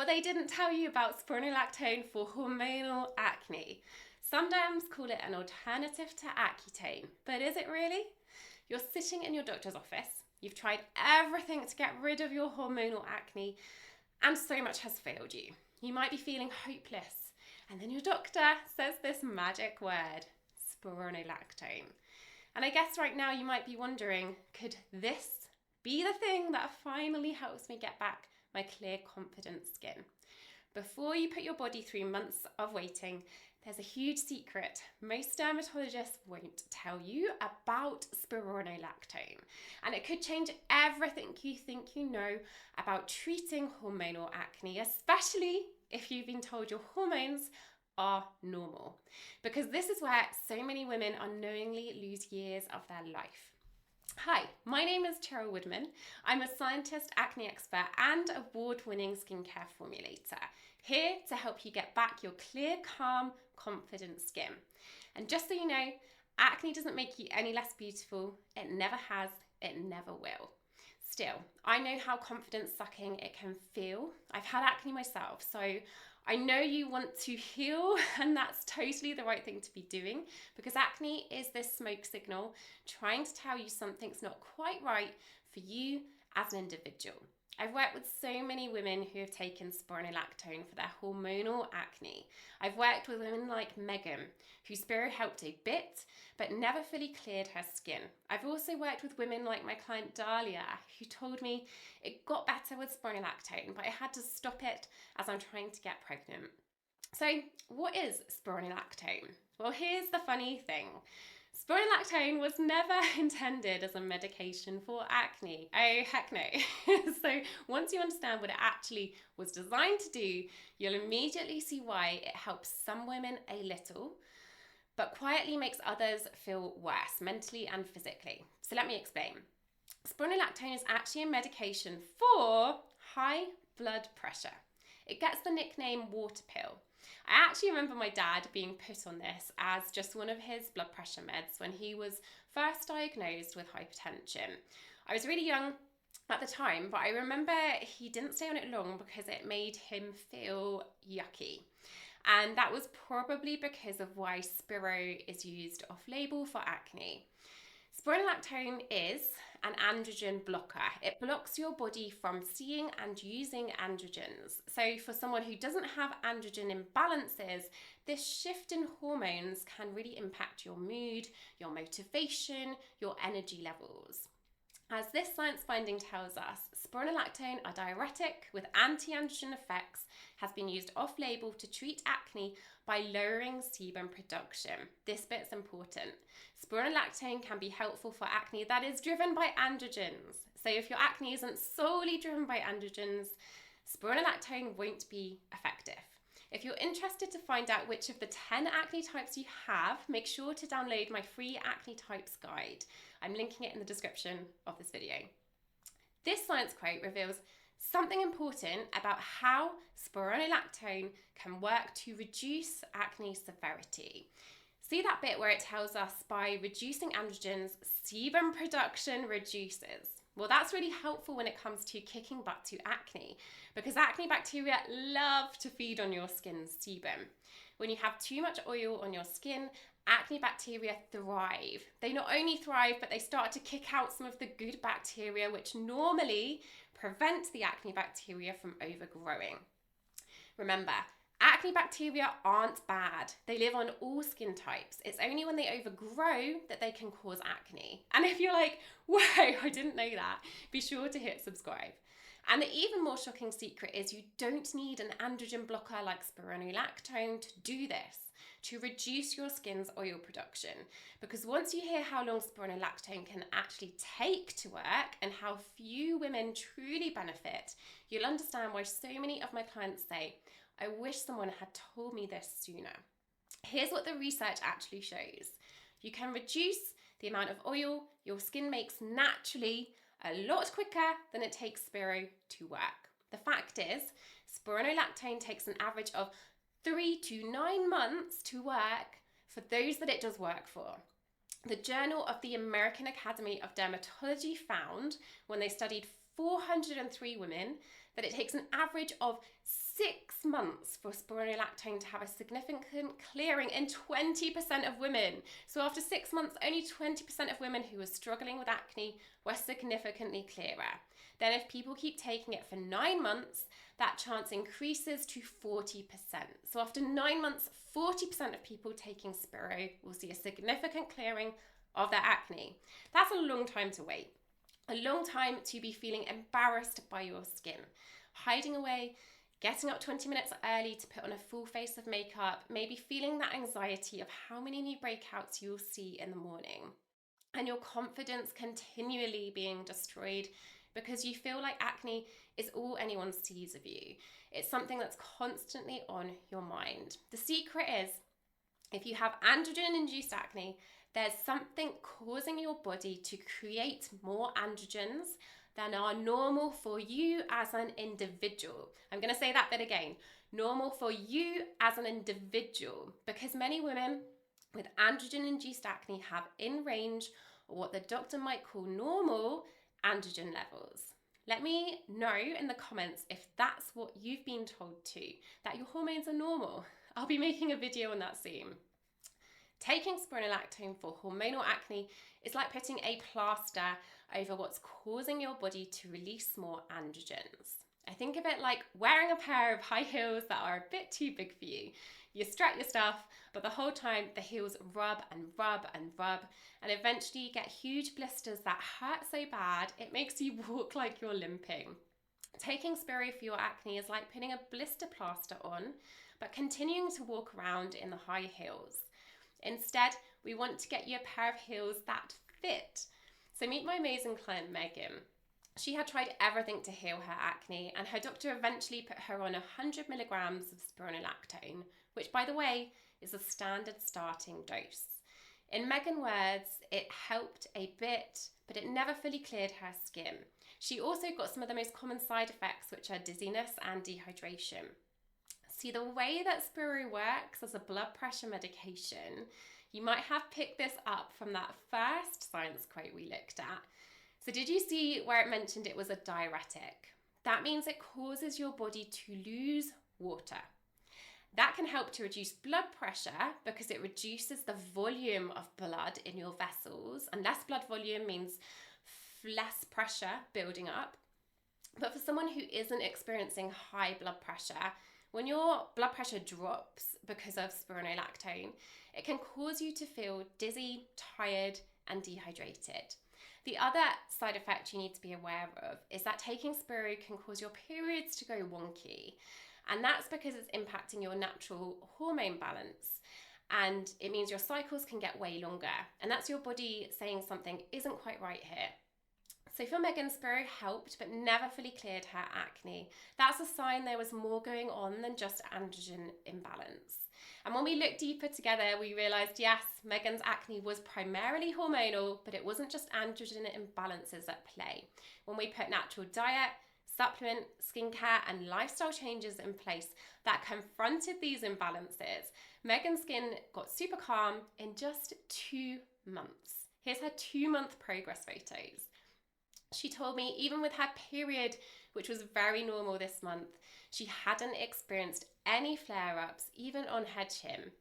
What they didn't tell you about spironolactone for hormonal acne. Some derms call it an alternative to Accutane, but is it really? You're sitting in your doctor's office, you've tried everything to get rid of your hormonal acne, and so much has failed you. You might be feeling hopeless, and then your doctor says this magic word, spironolactone. And I guess right now you might be wondering, could this be the thing that finally helps me get back my clear, confident skin? Before you put your body through months of waiting, there's a huge secret most dermatologists won't tell you about spironolactone. And it could change everything you think you know about treating hormonal acne, especially if you've been told your hormones are normal. Because this is where so many women unknowingly lose years of their life. Hi, my name is Cheryl Woodman. I'm a scientist, acne expert, and award-winning skincare formulator, here to help you get back your clear, calm, confident skin. And just so you know, acne doesn't make you any less beautiful. It never has, it never will. Still, I know how confidence-sucking it can feel. I've had acne myself, so I know you want to heal, and that's totally the right thing to be doing, because acne is this smoke signal trying to tell you something's not quite right for you as an individual. I've worked with so many women who have taken spironolactone for their hormonal acne. I've worked with women like Megan, whose Spiro helped a bit, but never fully cleared her skin. I've also worked with women like my client Dahlia, who told me it got better with spironolactone, but I had to stop it as I'm trying to get pregnant. So what is spironolactone? Well, here's the funny thing. Spironolactone was never intended as a medication for acne. Oh, heck no. So once you understand what it actually was designed to do, you'll immediately see why it helps some women a little, but quietly makes others feel worse, mentally and physically. So let me explain. Spironolactone is actually a medication for high blood pressure. It gets the nickname water pill. I actually remember my dad being put on this as just one of his blood pressure meds when he was first diagnosed with hypertension. I was really young at the time, but I remember he didn't stay on it long because it made him feel yucky. And that was probably because of why Spiro is used off-label for acne. Spironolactone is an androgen blocker. It blocks your body from seeing and using androgens. So for someone who doesn't have androgen imbalances, this shift in hormones can really impact your mood, your motivation, your energy levels. As this science finding tells us, spironolactone, a diuretic with anti-androgen effects, has been used off-label to treat acne by lowering sebum production. This bit's important. Spironolactone can be helpful for acne that is driven by androgens. So if your acne isn't solely driven by androgens, spironolactone won't be effective. If you're interested to find out which of the 10 acne types you have, make sure to download my free acne types guide. I'm linking it in the description of this video. This science quote reveals something important about how spironolactone can work to reduce acne severity. See that bit where it tells us by reducing androgens, sebum production reduces? Well, that's really helpful when it comes to kicking butt to acne, because acne bacteria love to feed on your skin's sebum. When you have too much oil on your skin, acne bacteria thrive. They not only thrive, but they start to kick out some of the good bacteria, which normally prevent the acne bacteria from overgrowing. Remember, acne bacteria aren't bad. They live on all skin types. It's only when they overgrow that they can cause acne. And if you're like, whoa, I didn't know that, be sure to hit subscribe. And the even more shocking secret is you don't need an androgen blocker like spironolactone to do this, to reduce your skin's oil production. Because once you hear how long spironolactone can actually take to work and how few women truly benefit, you'll understand why so many of my clients say, I wish someone had told me this sooner. Here's what the research actually shows. You can reduce the amount of oil your skin makes naturally a lot quicker than it takes Spiro to work. The fact is, spironolactone takes an average of 3 to 9 months to work for those that it does work for. The Journal of the American Academy of Dermatology found, when they studied 403 women, that it takes an average of 6 months for spironolactone to have a significant clearing in 20% of women. So after 6 months, only 20% of women who were struggling with acne were significantly clearer. Then if people keep taking it for 9 months, that chance increases to 40%. So after 9 months, 40% of people taking Spiro will see a significant clearing of their acne. That's a long time to wait. A long time to be feeling embarrassed by your skin, hiding away, getting up 20 minutes early to put on a full face of makeup, maybe feeling that anxiety of how many new breakouts you'll see in the morning, and your confidence continually being destroyed because you feel like acne is all anyone sees of you. It's something that's constantly on your mind. The secret is, if you have androgen-induced acne, there's something causing your body to create more androgens than are normal for you as an individual. I'm going to say that bit again. Normal for you as an individual, because many women with androgen-induced acne have in range, or what the doctor might call normal, androgen levels. Let me know in the comments if that's what you've been told too, that your hormones are normal. I'll be making a video on that soon. Taking spironolactone for hormonal acne is like putting a plaster over what's causing your body to release more androgens. I think of it like wearing a pair of high heels that are a bit too big for you. You strut your stuff, but the whole time the heels rub and rub and rub, and eventually you get huge blisters that hurt so bad it makes you walk like you're limping. Taking Spiro for your acne is like putting a blister plaster on, but continuing to walk around in the high heels. Instead, we want to get you a pair of heels that fit. So meet my amazing client, Megan. She had tried everything to heal her acne, and her doctor eventually put her on 100 milligrams of spironolactone, which, by the way, is a standard starting dose. In Megan's words, it helped a bit, but it never fully cleared her skin. She also got some of the most common side effects, which are dizziness and dehydration. See, the way that Spiro works as a blood pressure medication, you might have picked this up from that first science quote we looked at. So did you see where it mentioned it was a diuretic? That means it causes your body to lose water. That can help to reduce blood pressure because it reduces the volume of blood in your vessels, and less blood volume means less pressure building up. But for someone who isn't experiencing high blood pressure, when your blood pressure drops because of spironolactone, it can cause you to feel dizzy, tired, and dehydrated. The other side effect you need to be aware of is that taking Spiro can cause your periods to go wonky. And that's because it's impacting your natural hormone balance. And it means your cycles can get way longer. And that's your body saying something isn't quite right here. So for Megan, Spiro helped but never fully cleared her acne. That's a sign there was more going on than just androgen imbalance. And when we looked deeper together, we realised, yes, Megan's acne was primarily hormonal, but it wasn't just androgen imbalances at play. When we put natural diet, supplement, skincare and lifestyle changes in place that confronted these imbalances, Megan's skin got super calm in just 2 months. Here's her 2-month progress photos. She told me even with her period, which was very normal this month, she hadn't experienced any flare-ups, even on her chin.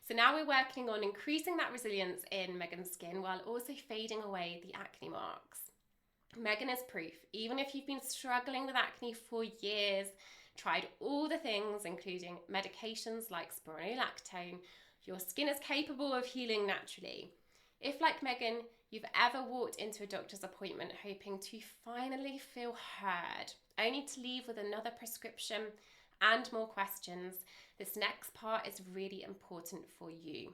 So now we're working on increasing that resilience in Megan's skin while also fading away the acne marks. Megan is proof, even if you've been struggling with acne for years, tried all the things, including medications like spironolactone, your skin is capable of healing naturally. If, like Megan, you've ever walked into a doctor's appointment hoping to finally feel heard, only to leave with another prescription and more questions, this next part is really important for you.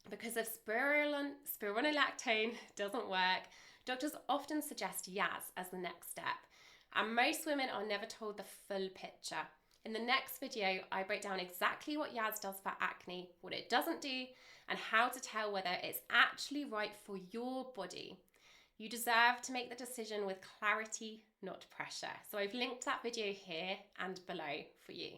Because if spironolactone doesn't work, doctors often suggest Yaz as the next step. And most women are never told the full picture. In the next video, I break down exactly what Yaz does for acne, what it doesn't do, and how to tell whether it's actually right for your body. You deserve to make the decision with clarity, not pressure. So I've linked that video here and below for you.